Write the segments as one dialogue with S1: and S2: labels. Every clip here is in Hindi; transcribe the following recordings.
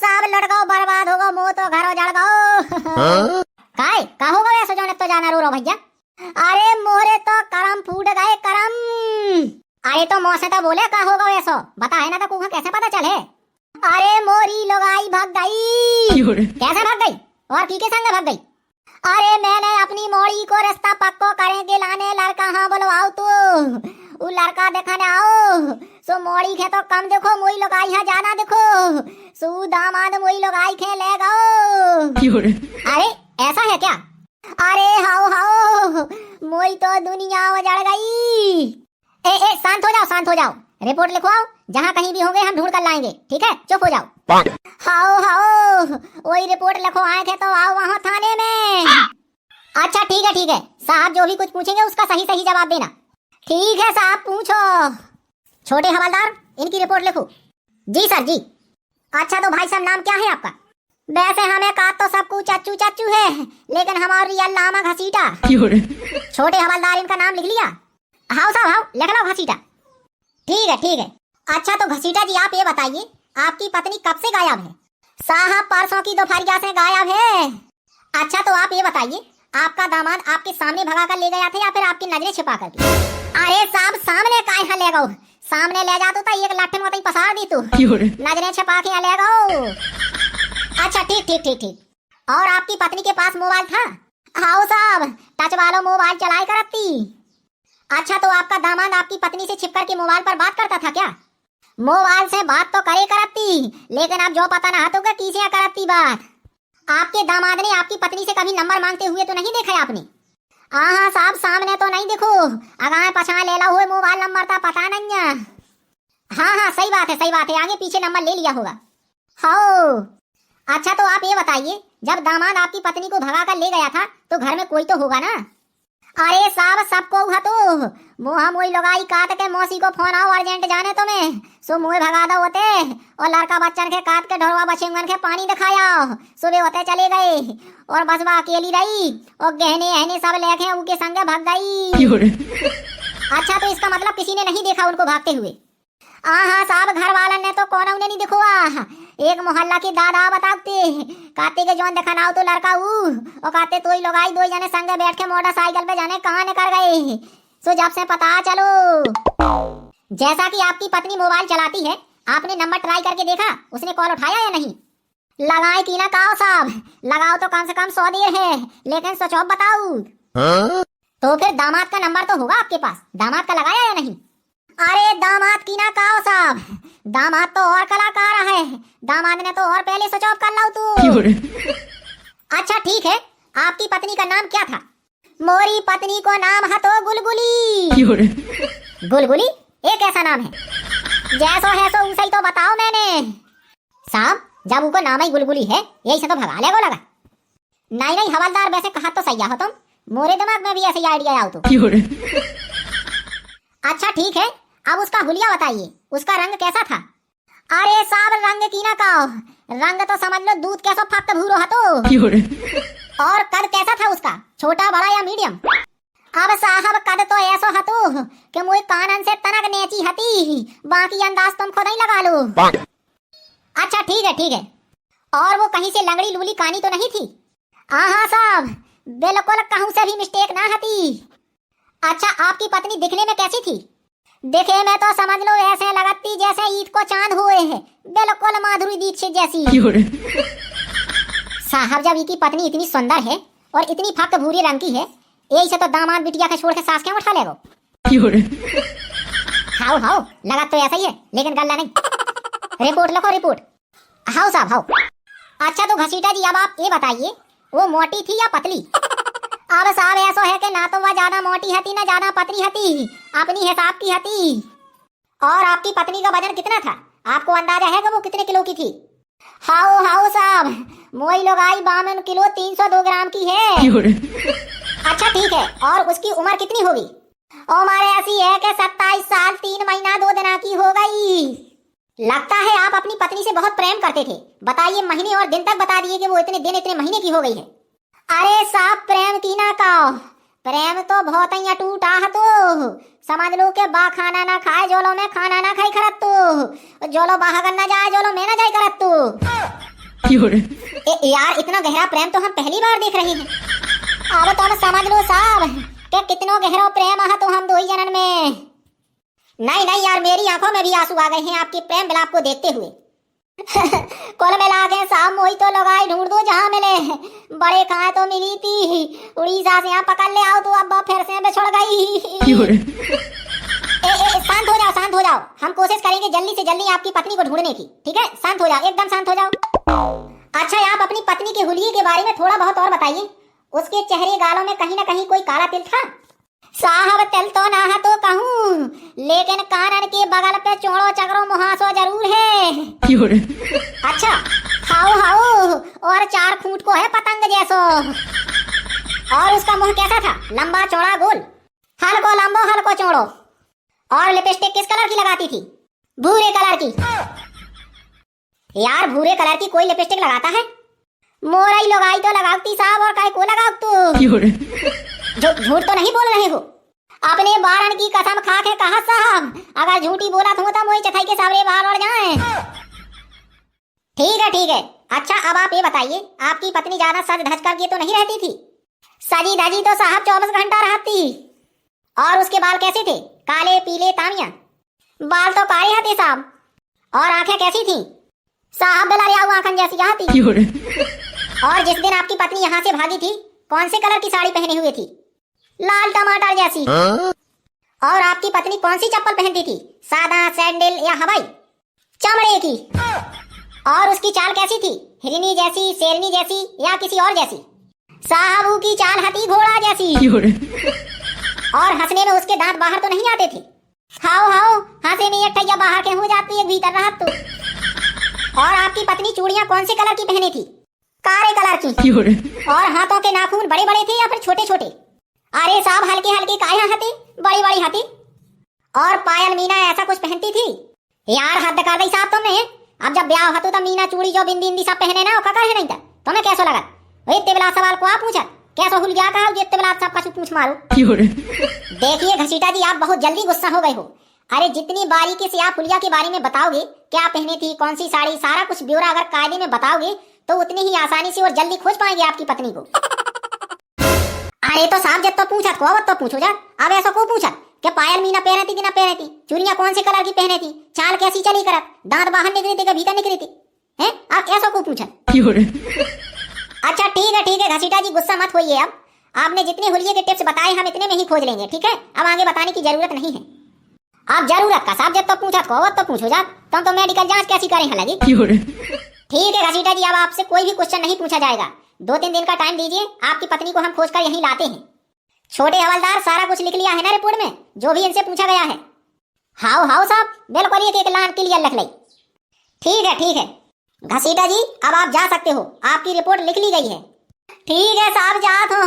S1: सब लड़काओ बर्बाद हो गो, मुंह तो घरों जड़ गो। का हो गया ऐसा जो तो जाना रो भैया। अरे मोरे तो करम फूट गए करम। अरे तो मौसे तो बोले का हो गया ऐसा बता है ना, तो कुहा कैसे पता चले। अरे मोरी लोगाई भाग गई। कैसे भाग गई और की के संग भाग गई? अरे मैंने अपनी मोड़ी को रास्ता पक्को करेंगे लाने लड़का हाँ बोलवाओ तू वो लड़का देखने आओ। सो मोड़ी के तो कम देखो, मोई लोग आई है ज्यादा देखो। सो दामाद मोई लोग आई खे ले गो। अरे ऐसा है क्या? अरे हाओ हाओ मोई तो दुनिया उजड़ गई। ए शांत हो जाओ, शांत हो जाओ। रिपोर्ट लिखवाओ, जहाँ कहीं भी होंगे हम ढूंढ कर लाएंगे, ठीक है? चुप हो जाओ। हाओ हाओ वही रिपोर्ट लिखो आए थे तो आओ वहाँ थाने में। अच्छा ठीक है साहब, जो भी कुछ पूछेंगे उसका सही सही जवाब देना। ठीक है साहब, पूछो। छोटे हवलदार इनकी रिपोर्ट लिखो। जी सर जी। अच्छा तो भाई साहब नाम क्या है आपका? वैसे हमें कहा तो सब कुछ चच्चू चच्चू है, लेकिन हमारा रियल नाम है घसीटा। छोटे हवलदार इनका नाम लिख लिया? हाँ साहब हाँ, लिख लो घसीटा। ठीक है। अच्छा तो घसीटा जी आप ये बताइए, आपकी पत्नी कब से गायब है? साहब परसों की दोपहरिया से गायब है। अच्छा तो आप ये बताइए, आपका दामाद आपके सामने भगा कर ले गया था या फिर आपकी नजरें छिपा कर? अरे साहब सामने काहे ले गओ? सामने ले जातो तो एक लाठी में पसार दी तू, नजरें छिपा के ले गओ। अच्छा ठीक। और आपकी पत्नी के पास मोबाइल था? हाँ साहब, टच वाला मोबाइल चलाई करती। अच्छा तो आपका दामाद आपकी पत्नी से छिपकर के मोबाइल पर बात करता था क्या? मोबाइल से बात तो करे करती, लेकिन अब जो पता ना तो किसे करती बात। आपके दामाद ने आपकी पत्नी से कभी नंबर मांगते हुए तो नहीं देखा आपने? हाँ साहब सामने तो नहीं देखो, अगर पछा ले ला हुए मोबाइल नंबर था पता नहीं है। हाँ सही बात है, आगे पीछे नंबर ले लिया होगा। हाँ अच्छा तो आप ये बताइए, जब दामाद आपकी पत्नी को भगा कर ले गया था तो घर में कोई तो होगा ना? अरे साहब सबको हुआ तो मोहा मोई लगाई काट के मौसी को फोन आओ अर्जेंट जाने तो मैं सो मुँह भगा दो होते और लड़का बच्चन के काट के ढोरवा बचेंगन के पानी दिखाया। सुबह होते चले गए और बस वह अकेली रही और गहने सब लेके उनके संग भाग गई। अच्छा तो इसका मतलब किसी ने नहीं देखा उनको भागते हुए? हाँ साहब घर वाला ने तो कौन उन्हें नहीं दिखुआ। एक मोहल्ला की दादा बताते कहते के जोन देखा ना तो लड़का और कहते तो ही लोग आई दो जने संग बैठ के मोटरसाइकिल पे जाने कहाँ निकल गए। सो जब से पता चलो, जैसा कि आपकी पत्नी मोबाइल चलाती है, आपने नंबर ट्राई करके देखा उसने कॉल उठाया या नहीं? लगाए की ना कहो साहब, लगाओ तो कम से कम 100 देर है, लेकिन स्विच ऑफ बताओ। तो फिर दामाद का नंबर तो होगा आपके पास, दामाद का लगाया या नहीं? अरे दामाद की ना कहो साहब, दामाद तो और कलाकार है, दामाद ने तो और पहले स्विच ऑफ कर लो तू। अच्छा ठीक है, आपकी पत्नी का नाम क्या था? मोरी पत्नी को नाम है तो गुलगुली। गुलगुली एक ऐसा नाम है? जैसो है सो उसे ही तो बताओ मैंने। साहब जब उनको नाम ही गुलगुली है यही से तो भगा ले लगा। नहीं हवलदार वैसे कहा तो सही हो तुम, मोरे दिमाग में भी ऐसे आइडिया आओ तो। अच्छा ठीक है, अब उसका हुलिया बताइए, उसका रंग कैसा था? अरे साहब रंग की ना कहो, रंग तो समझ लो दूध कैसा फक्त भूरो हतो। और कद कैसा था उसका, छोटा बड़ा या मीडियम? अब साहब कद तो ऐसा हतो कि मुझे कानन से तनक नेची हती, बाकी अंदाज तुम खुद ही लगा लो। अच्छा ठीक है, और वो कहीं से लंगड़ी लूली कानी तो नहीं थी? हाँ साहब बिल्कुल कहूँ से भी मिस्टेक ना हती। अच्छा आपकी पत्नी दिखने में कैसी थी? देखे में तो समझ लो ऐसे लगती जैसे ईद को चांद हुए हैं, बिल्कुल माधुरी दीक्षित जैसी। साहब जब की पत्नी इतनी सुंदर है और इतनी फक्त भूरी रंग की है, यही से तो दामाद बिटिया का छोड़ के सास क्यों उठा ले वो? हाउ लगा तो ऐसा ही है, लेकिन गल्ला नहीं। रिपोर्ट लिखो रिपोर्ट। हाउ साहब हाउ। अच्छा तो घसीटा जी अब आप ये बताइए, वो मोटी थी या पतली? अब साहब ऐसा है कि ना तो वह ज्यादा मोटी हती ना ज्यादा पतली हती, अपनी हिसाब की हती। और आपकी पत्नी का वजन कितना था, आपको अंदाजा है कि वो कितने किलो की थी? हाउ साहब मोई लोग आई 52 किलो 302 ग्राम की है। अच्छा ठीक है, और उसकी उम्र कितनी होगी? उम्र ऐसी है कि 27 साल 3 महीना 2 दिन की हो गई। लगता है आप अपनी पत्नी से बहुत प्रेम करते थे, बताइए महीने और दिन तक बता दिए कि वो इतने दिन इतने महीने की हो गई है। अरे साहब प्रेम की ना कहो, प्रेम तो बहुत ही टूटा है तो समझ लो के बा खाना ना खाए जोलो में खाना ना खाई खरत तू, जोलो बाहर ना जाए जोलो में ना जाए करत तू। यार इतना गहरा प्रेम तो हम पहली बार देख रहे हैं। अब तो हम समझ लो साहब कि कितनो गहरा प्रेम है तो हम दो ही जनन में। नहीं नहीं यार, मेरी आंखों में भी आंसू आ गए हैं आपकी प्रेम विलाप को देखते हुए। कुल मिला के साहब मोही तो लगाई ढूंढ दो जहाँ मिले। बड़े कहाँ तो मिली थी, उड़ीसा से यहाँ पकड़ ले आओ तो अब फिर से बिछड़ गई। शांत हो जाओ, शांत हो जाओ। हम कोशिश करेंगे जल्दी से जल्दी आपकी पत्नी को ढूंढने की। ठीक है, शांत हो जाओ, एकदम शांत हो जाओ। अच्छा, आप अपनी पत्नी के हुलिये के बारे में थोड़ा बहुत और बताइए। उसके चेहरे गालों में कहीं ना कहीं कोई काला तिल था? साहब तिल तो ना है तो कहूँ, लेकिन कानन के बगल पे चौड़ो चक्रो मुहासो जरूर है। अच्छा, हाउ हाउ, और 4 फुट को है पतंग जैसो। और उसका मुंह कैसा था? लंबा चौड़ा गोल, हल्को लंबो हल्को चौड़ो। और लिपस्टिक किस कलर की लगाती थी? भूरे कलर की। यार भूरे कलर की कोई लिपस्टिक लगाता है? मोरई लगाई तो लगाती साहब, और काय को लगाओ तू? झूठ तो नहीं बोल रहे हो? अपने बारन की कसम खा के कहा साहब, अगर झूठी बोला तो मोई चथाई के सावरे बाल उड़ जाएं। ठीक है ठीक है। अच्छा अब आप ये बताइए, आपकी पत्नी ज्यादा सज धज करके तो नहीं रहती थी? सजी धजी तो साहब 24 घंटा रहती। और उसके बाल कैसे थे? काले पीले तामिया? बाल तो काले थे साहब। और आंखें कैसी थी? साहब बिलारिया आंखन जैसी यहाँ थी। और जिस दिन आपकी पत्नी यहाँ से भागी थी, कौन से कलर की साड़ी पहने हुए थी? लाल टमाटर जैसी। और आपकी पत्नी कौन सी चप्पल पहनती थी? सादा, सैंडल या हवाई? चमड़े की। और उसकी चाल कैसी थी? हिरनी जैसी, शेरनी जैसी या किसी और जैसी? साहब की चाल हती घोड़ा जैसी। और हंसने में उसके दांत बाहर तो नहीं आते थे? हाओ हाओ, हंसे में एक ठैया बाहर के हो जाती, एक भीतर रहा तो। और आपकी पत्नी चूड़ियां कौन से कलर की पहनी थी? काले कलर की। और हाथों के नाखून बड़े बड़े थे या फिर छोटे छोटे? अरे साहब हल्के हल्के काया हाथी, बड़ी बड़ी हाथी। और पायल मीना ऐसा कुछ पहनती थी? यार हद कर दी साहब तुमने। अब जब ब्याह हतो तब मीना चूड़ी जो बिंदी इंदी सब पहने ना, का है नहीं था? तुम्हें कैसा लगा? इतने बड़ा सवाल को आप पूछा, कैसा हुल गया कहा इतने बड़ा सब कुछ पूछ मारो। देखिए घसीटा जी, आप बहुत जल्दी गुस्सा हो गए हो। अरे जितनी बारीकी से आप हुलिया के बारे में बताओगे, क्या पहने थी, कौन सी साड़ी, सारा कुछ ब्यौरा अगर कायदे में बताओगे तो उतनी ही आसानी से और जल्दी खोज पाएंगे आपकी पत्नी को। अरे तो साहब जब तो पूछा को अब तो पूछो जा। अब ऐसा को पूछा कि पायल मीना पहने थी कि ना पहने थी, चूड़ियां कौन से कलर की पहने थी, चाल कैसी चली करत, दांत बाहर निकले थे कि भीतर निकले थे? हैं, आप ऐसा को पूछा? अच्छा ठीक है घसीटा जी, गुस्सा मत होइए। अब आपने जितने हुलिये के टिप्स बताए हम इतने में ही खोज लेंगे। ठीक है, अब आगे बताने की जरूरत नहीं है। आप जरूरत का साहब जब तो पूछा को तो पूछो जा। तुम तो मेडिकल जांच कैसी करें लगी? ठीक है घसीटा जी, अब आपसे कोई भी क्वेश्चन नहीं पूछा जाएगा। 2-3 दिन का टाइम दीजिए, आपकी पत्नी को हम खोज कर यहीं लाते हैं। छोटे हवलदार सारा कुछ लिख लिया है ना रिपोर्ट में, जो भी इनसे पूछा गया है? हाउ हाउ साहब, बिल्कुल एक लाइन क्लियर लिख ले। ठीक है घसीटा जी, अब आप जा सकते हो, आपकी रिपोर्ट लिख ली गई है। ठीक है साहब, जात हो,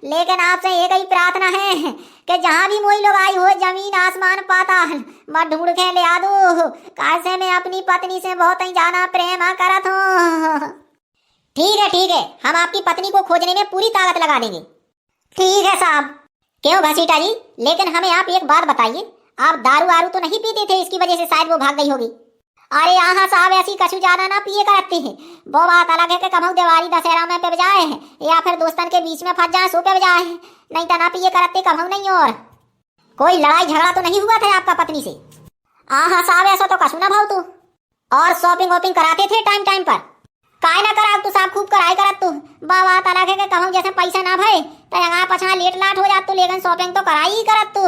S1: लेकिन आपसे एक ही प्रार्थना है कि जहाँ भी मोई लोग आई हो, जमीन आसमान पाताल मत ढूंढ के ले आ दो, कैसे मैं अपनी पत्नी से बहुत ही जाना प्रेम करत हूँ। ठीक है, हम आपकी पत्नी को खोजने में पूरी ताकत लगा देंगे। ठीक है साहब। क्यों घसीटा जी, लेकिन हमें आप एक बात बताइए, आप दारू आरू तो नहीं पीते थे, इसकी वजह से शायद वो भाग गई होगी? अरे यहाँ साहब ऐसी कछु ज्यादा ना पिए करते हैं, वो बात अलग है कि कभी दिवाली दशहरा में पे जाए या फिर दोस्तन के बीच में फंस जाए सो पे जाए, नहीं तो ना पिए करते कभी नहीं। और कोई लड़ाई झगड़ा तो नहीं हुआ था आपका पत्नी से? हाँ साहब ऐसा तो कछु ना भाव तो। और शॉपिंग वॉपिंग कराते थे टाइम टाइम पर? काय ना करा तू साहब, खूब कराए करत तू। बात अलग है कि कहूँ जैसे पैसा ना भाई तो यहाँ पछा लेट लाट हो जात तू, लेकिन शॉपिंग तो कराई ही करत तू।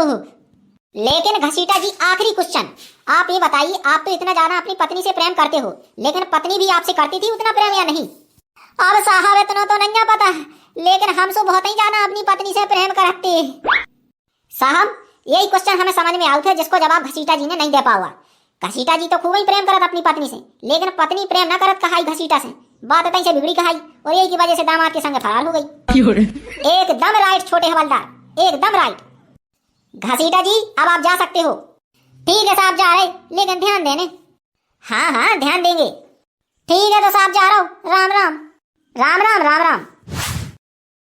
S1: लेकिन घसीटा जी आखिरी क्वेश्चन, आप ये बताइए, आप तो इतना ज्यादा अपनी पत्नी से प्रेम करते हो, लेकिन पत्नी भी आपसे करती थी उतना प्रेम या नहीं? अब साहब इतना तो नहीं पता, लेकिन हम तो बहुत ही ज्यादा अपनी पत्नी से प्रेम करते। साहब यही क्वेश्चन हमें समझ में आउट है, जिसको जवाब घसीटा जी ने नहीं दे पावा। घसीटा जी तो खूब ही प्रेम करत अपनी पत्नी से, लेकिन पत्नी प्रेम न करत कहाई घसीटा से, बात तई से बिगड़ी कहाई, और यही की वजह से दामाद के संग फरार हो गई। एकदम राइट छोटे हवलदार, एकदम राइट। घसीटा जी अब आप जा सकते हो। ठीक है साहब, जा रहे, लेकिन ध्यान देने। हाँ ध्यान देंगे। ठीक है तो साहब जा रहा हूँ, राम राम। राम राम।